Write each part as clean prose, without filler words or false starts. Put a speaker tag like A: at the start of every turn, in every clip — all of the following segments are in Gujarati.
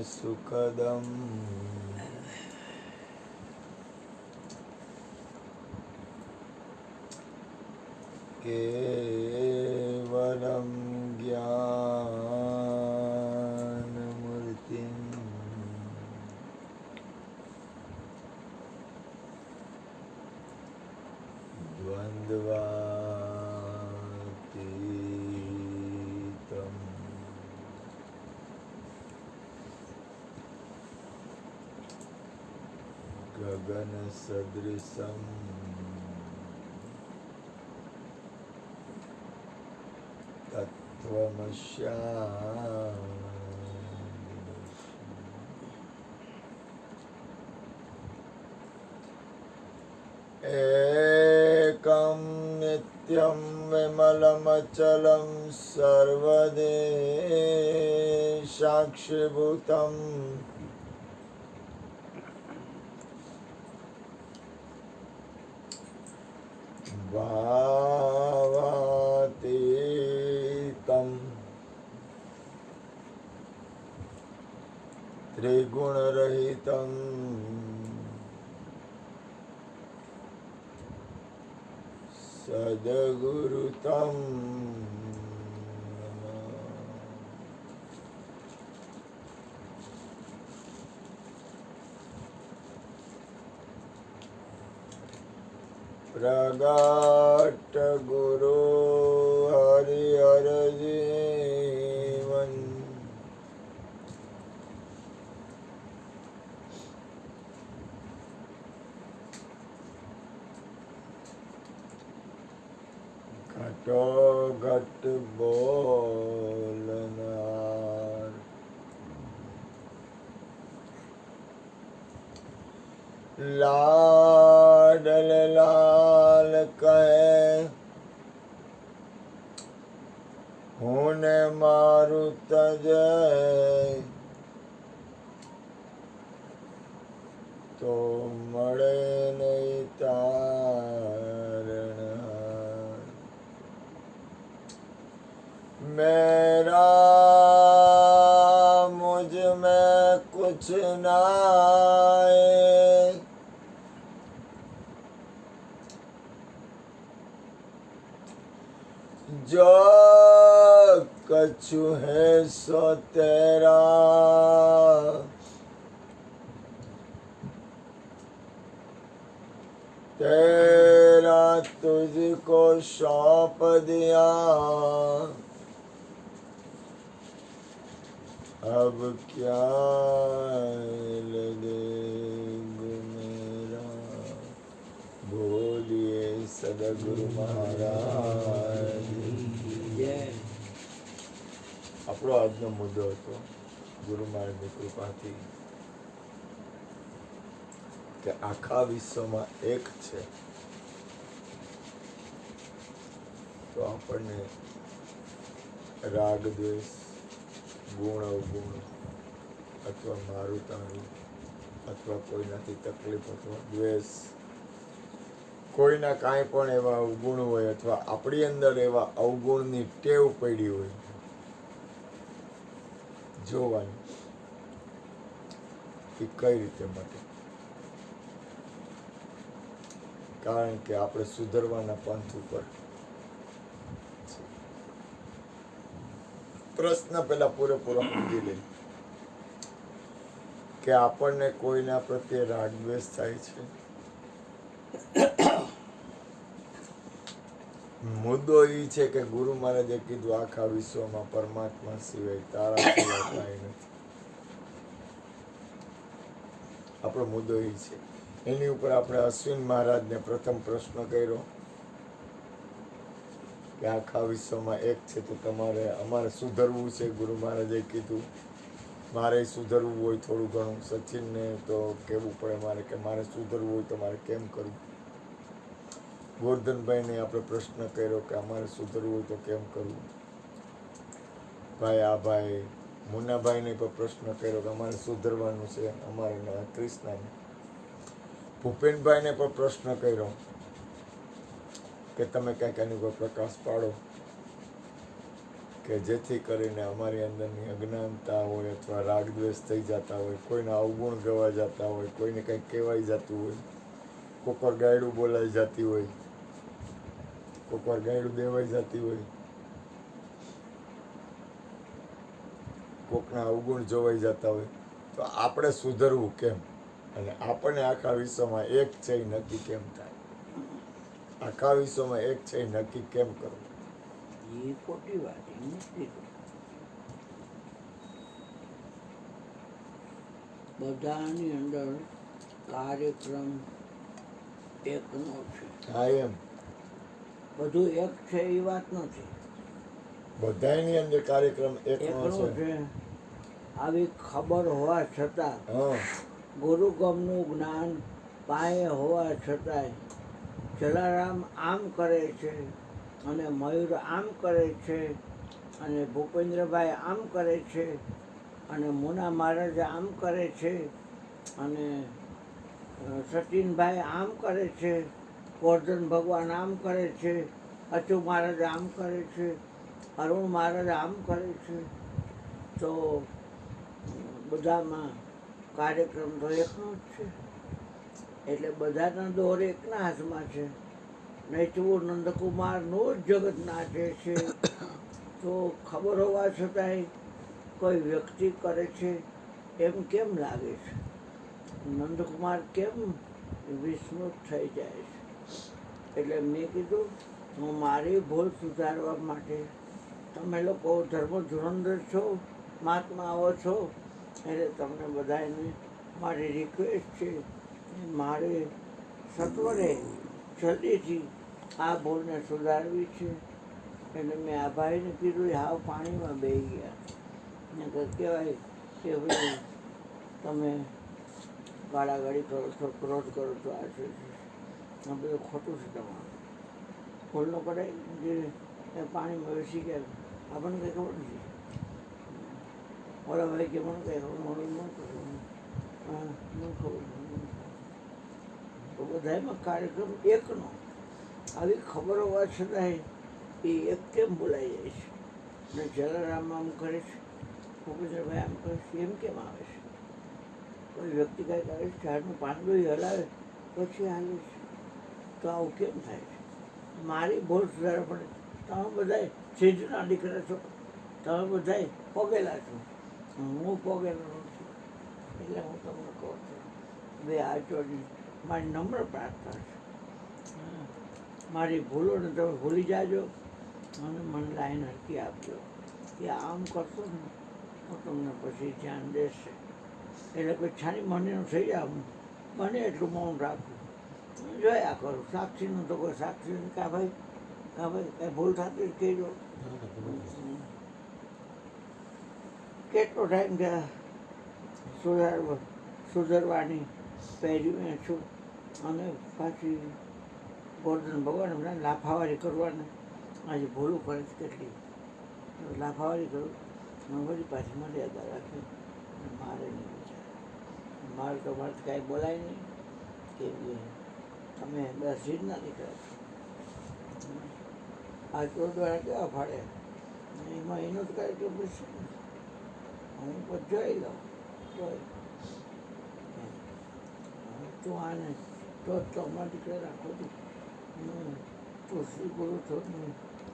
A: સુખદમ કેવલમ જ્ઞાનમૂર્તિમ દ્વંદ્વાતીતમ ગગનસદૃશમ તત્વમસ્યામિ એકમ નિત્યમ વિમલમચલમ સર્વદેશાક્ષીભૂતમ ભાવાતીતમ ત્રિગુણરહિતમ સદગુરુતમ પ્રગટ ગુરુ હરિહર જીવન ઘટો ઘટ બોલનાર લાડલ લાલ કહે હું ને મારું તજે તો મળે નહીં તારણ मेरा मुझ में कुछ नाए जो कछु है सो तेरा तेरा तुझको सौंप दिया अब क्या लगेगा मेरा बोलिए સદગુરુ મહારાજ આપણો આજનો મુદ્દો હતો ગુરુ મહારાજની કૃપાથી કે આખા વિશ્વમાં એક છે તો આપણને રાગ દ્વેષ ગુણ અવગુણ અથવા મારું તારું અથવા કોઈનાથી તકલીફ અથવા દ્વેષ કોઈના કાંઈ પણ એવા અવગુણ હોય અથવા આપણી અંદર એવા અવગુણની ટેવ પડી હોય જોવાની એ કઈ રીતે માટે કારણ કે આપણે સુધરવાના પંથ ઉપર પ્રશ્ન પેલા પૂરેપૂરો સમજી લે કે આપણને કોઈના પ્રત્યે રાગ દ્વેષ થાય છે મુદ્દો એ છે કે ગુરુ મહારાજે કીધું આખા વિશ્વમાં પરમાત્મા સિવાય તારા સિવાય કાંઈ નથી આપણો મુદ્દો એ છે એની ઉપર આપણે અશ્વિન મહારાજને પ્રથમ પ્રશ્ન કર્યો કે આખા વિશ્વમાં એક છે તો તમારે અમારે સુધરવું છે ગુરુ મહારાજે કીધું મારે સુધરવું હોય થોડું ઘણું સચિનને તો કહેવું પડે મારે કે મારે સુધરવું હોય તો મારે કેમ કરવું ગોરધનભાઈને આપણે પ્રશ્ન કર્યો કે અમારે સુધરવું હોય તો કેમ કરવું ભાઈ આ ભાઈ મુન્નાભાઈને પણ પ્રશ્ન કર્યો કે અમારે સુધરવાનું છે અમારે ક્રિષ્નાને ભૂપેનભાઈને પણ પ્રશ્ન કર્યો કે તમે કંઈક એની ઉપર પ્રકાશ પાડો કે જેથી કરીને અમારી અંદરની અજ્ઞાનતા હોય અથવા રાગદ્વેષ થઈ જતા હોય, કોઈના અવગુણ ગવા જતા હોય, કોઈને કંઈક કહેવાઈ જતું હોય, કોકવાર ગાયડું બોલાઈ જતી હોય, કોકવાર ગાયડું દેવાઈ જતી હોય, કોકના અવગુણ જોવાઈ જતા હોય, તો આપણે સુધરવું કેમ? અને આપણને આખા વિશ્વમાં એક છે એ નક્કી કેમ થાય? આખા વિશ્વમાં એક છે એ નક્કી કેમ કરવું?
B: એ ખોટી વાત, એ નથી. બધાની અંદર કાર્યક્રમ એકનો છે.
A: હા, એમ
B: બધું એક છે એ વાત નથી.
A: બધાની અંદર કાર્યક્રમ એકનો
B: એકનો
A: છે.
B: છે. આવી ખબર હોવા છતાં,
A: હા,
B: ગુરુગમનું જ્ઞાન પાયે હોવા છતાંય જલારામ આમ કરે છે અને મયુર આમ કરે છે અને ભૂપેન્દ્રભાઈ આમ કરે છે અને મુના મહારાજ આમ કરે છે અને સચિનભાઈ આમ કરે છે, ગોર્ધન ભગવાન આમ કરે છે, અચુ મહારાજ આમ કરે છે, અરુણ મહારાજ આમ કરે છે, તો બધામાં કાર્યક્રમ તો એકનો જ છે. એટલે બધાના દોર એકના હાથમાં છે. નૈતવું નંદકુમારનું જ જગત નાચે છે. તો ખબર હોવા છતાંય કોઈ વ્યક્તિ કરે છે એમ કેમ લાગે છે? નંદકુમાર કેમ વિસ્મૃત થઈ જાય છે? એટલે મેં કીધું, હું મારી ભૂલ સુધારવા માટે, તમે લોકો ધર્મ ધુરંધર છો, મહાત્માઓ છો, એટલે તમને બધાને મારી રિક્વેસ્ટ છે, મારે સત્વરે જલ્દીથી આ ભૂલને સુધારવી છે. એટલે મેં આ ભાઈને કીધું, હાવ પાણીમાં બેસી ગયા. ને કહેવાય કે ભાઈ તમે ગાળાગાળી કરો છો, ક્રોધ કરો છો, આ છે આ બધું ખોટું છે તમારું. ભૂલ ન કરાય જે પાણીમાં બેસી ગયા, આપણને કંઈ ખબર નથી. ઓલા ભાઈ કે મને કંઈ ખબર ન ખબર. તો બધામાં કાર્યક્રમ એકનો. આવી ખબર હોવા છતાંય એ એક કેમ બોલાઈ જાય છે? ને જલારામ આમ કરે છે, ભૂપેન્દ્રભાઈ આમ કરે છે, એમ કેમ આવે છે? કોઈ વ્યક્તિ કાંઈ કરે છે, ઝાડનું પાંદડું હલાવે પછી હાલે છે, તો આવું કેમ થાય છે? મારી ભૂલ સુધારવા પડે. તમે બધા સિદ્ધના દીકરા છો, તમે બધા પોગેલા છો, હું પોગેલો નથી. એટલે હું તમને કહું છું, બે આ ચોરી મારી નમ્ર પ્રાર્થના છે. મારી ભૂલોને તમે ભૂલી જાજો અને મને લાઈન હરકી આપજો કે આમ કરશો ને તો તમને પછી ધ્યાન દેશે. એટલે કોઈ છાની મનીનું થઈ જાવ, બને એટલું મૌન રાખવું, જોયા કરું. સાક્ષીનું તો કોઈ સાક્ષી કાં ભાઈ કાંઈ ભૂલ થતી જ કહેજો. કેટલો ટાઈમ થયા સુધરવાની પહેરી છું અને પાછી ગોર્ધન ભગવાન હમણાં લાફાવાળી કરવાને આજે ભૂલું કરે છે કેટલી. લાફાવાળી કરું વળી પાછી મર્યાદા રાખે. મારે નહીં વિચાર, મારે તો મારે કાંઈ બોલાય નહીં કે તમે બસ જીદના દીકરા છો. આ ચોરવાળા કેવા ફાડે, એમાં એનો જ કાર્યક્રમ છે. હું પણ જોઈ લઉં તું આને તો અમારા દીકરા રાખો તું. તું શ્રી ગુરુ છો,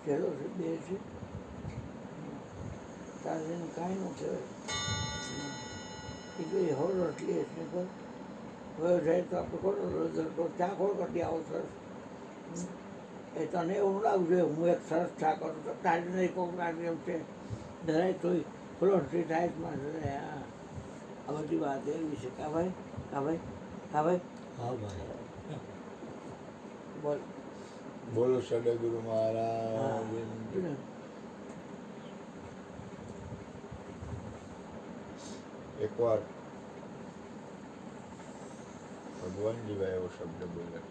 B: છેલ્લો છે, બે છે, તારે એને કાંઈ ન કહેવાય. એટલે હો રટલી હશે તો હવે જાય તો આપણે ખોટો તો ચા ખોળ કરતી આવો સરસ. એ તને એવું લાગવું જોઈએ હું એક સરસ ચા કરું તો તારી નહીં કોક એમ છે જરાય તોય ફ્લોટથી ટાઈટમાં આ બધી વાત એવી છે. કા ભાઈ કા ભાઈ કા ભાઈ
A: હા ભાઈ.
B: બોલ
A: બોલો સદગુરુ મહારાજ. એકવાર ભગવાનજીભાઈ એવો શબ્દ બોલ્યા,